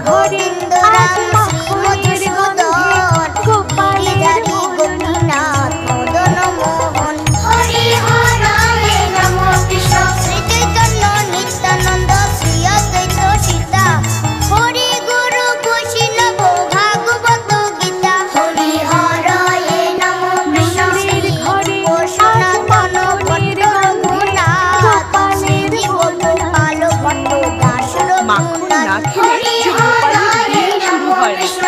গোবিন্দ রাম শ্রী মধুসূদন গিরিধারী গোপীনাথ মদন মোহন হরি হর হে নম কৃষ্ণ শ্রী চৈতন্য নিত্যানন্দ শ্রী অদ্বৈত সীতা হরি গুরু বৈষ্ণব ভাগবত গীতা হরি হর হে নম কৃষ্ণ শ্রী সনাতন ভট্ট রঘুনাথ শ্রী গোপাল ভট্ট দাস মাখন না খেলে যে গোপালের বিয়ে শুরু হয় না।